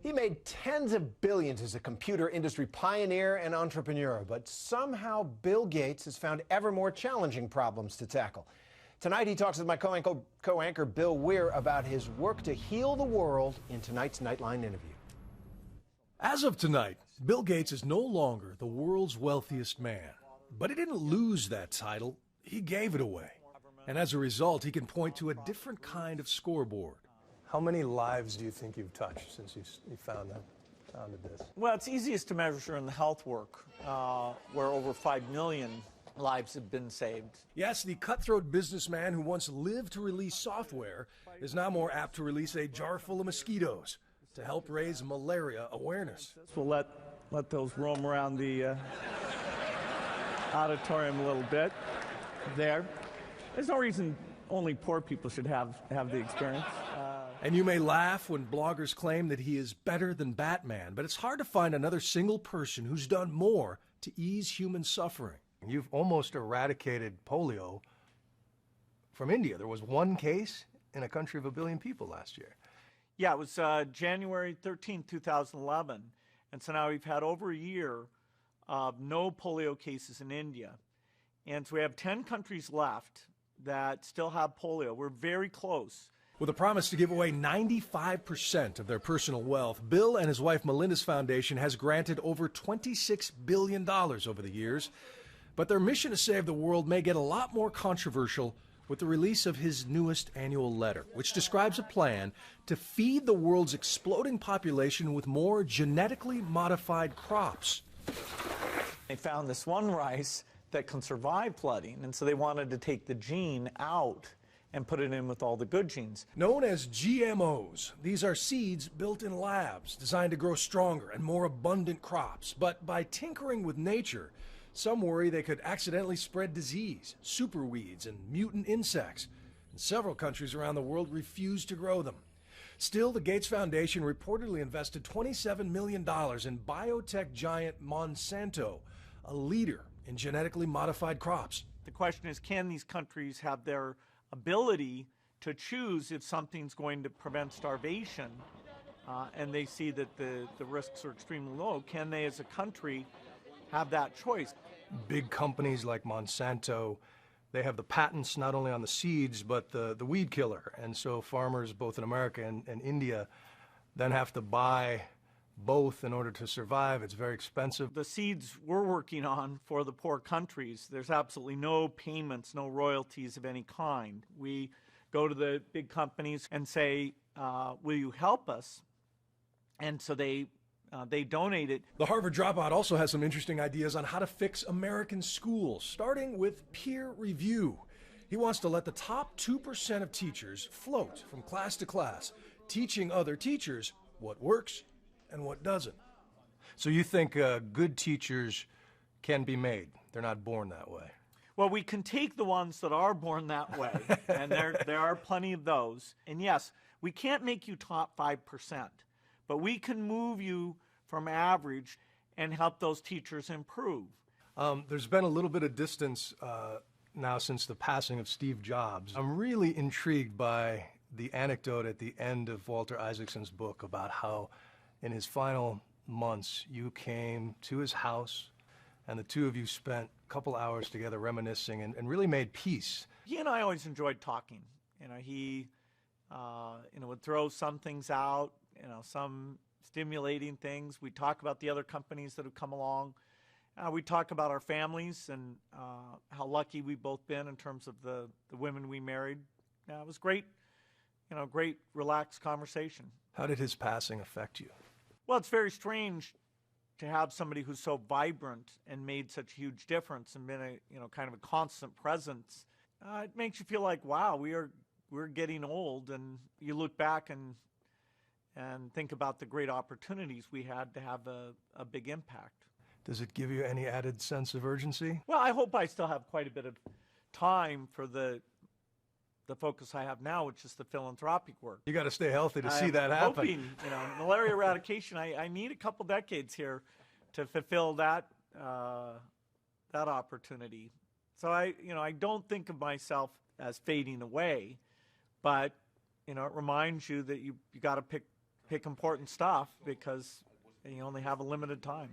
He made tens of billions as a computer industry pioneer and entrepreneur, but somehow Bill Gates has found ever more challenging problems to tackle. Tonight he talks with my co-anchor Bill Weir about his work to heal the world in tonight's Nightline interview. As of tonight, Bill Gates is no longer the world's wealthiest man. But he didn't lose that title, he gave it away. And as a result, he can point to a different kind of scoreboard. How many lives do you think you've touched since you founded this? Well, it's easiest to measure in the health work, where over 5 million lives have been saved. Yes, the cutthroat businessman who once lived to release software is now more apt to release a jar full of mosquitoes to help raise malaria awareness. We'll let those roam around the auditorium a little bit there. There's no reason only poor people should have the experience. And you may laugh when bloggers claim that he is better than Batman, but it's hard to find another single person who's done more to ease human suffering. You've almost eradicated polio from India. There was one case in a country of 1 billion people last year. Yeah, it was January 13, 2011. And so now we've had over a year of no polio cases in India. And so we have 10 countries left that still have polio. We're very close. With a promise to give away 95% of their personal wealth, Bill and his wife Melinda's foundation has granted over $26 billion over the years. But their mission to save the world may get a lot more controversial with the release of his newest annual letter, which describes a plan to feed the world's exploding population with more genetically modified crops. They found this one rice that can survive flooding, and so they wanted to take the gene out and put it in with all the good genes. Known as GMOs, these are seeds built in labs designed to grow stronger and more abundant crops. But by tinkering with nature, some worry they could accidentally spread disease, superweeds, and mutant insects. And several countries around the world refuse to grow them. Still, the Gates Foundation reportedly invested $27 million in biotech giant Monsanto, a leader in genetically modified crops. The question is, can these countries have their ability to choose if something's going to prevent starvation, and they see that the risks are extremely low? Can they, as a country, have that choice? Big companies like Monsanto, they have the patents not only on the seeds, but the weed killer. And so farmers, both in America and India, then have to buy both in order to survive. It's very expensive. The seeds we're working on for the poor countries, there's absolutely no payments, no royalties of any kind. We go to the big companies and say, will you help us? And so they donate it. The Harvard dropout also has some interesting ideas on how to fix American schools, starting with peer review. He wants to let the top 2% of teachers float from class to class, teaching other teachers what works and what doesn't. So you think good teachers can be made? They're not born that way. Well, we can take the ones that are born that way, and there are plenty of those. And yes, we can't make you top 5%, but we can move you from average and help those teachers improve. There's been a little bit of distance now since the passing of Steve Jobs. I'm really intrigued by the anecdote at the end of Walter Isaacson's book about how in his final months you came to his house and the two of you spent a couple hours together reminiscing and really made peace. He and I always enjoyed talking. He would throw some things out, some stimulating things. We talk about the other companies that have come along. We talk about our families and how lucky we've both been in terms of the women we married. It was great, great relaxed conversation. How did his passing affect you? Well, it's very strange to have somebody who's so vibrant and made such a huge difference and been a kind of a constant presence. It makes you feel like, wow, we're getting old, and you look back and think about the great opportunities we had to have a big impact. Does it give you any added sense of urgency? Well, I hope I still have quite a bit of time for the focus I have now, which is the philanthropic work. You got to stay healthy to see that happen. I'm hoping, malaria eradication, I need a couple decades here to fulfill that opportunity. So I don't think of myself as fading away, but it reminds you that you got to pick pick important stuff because you only have a limited time.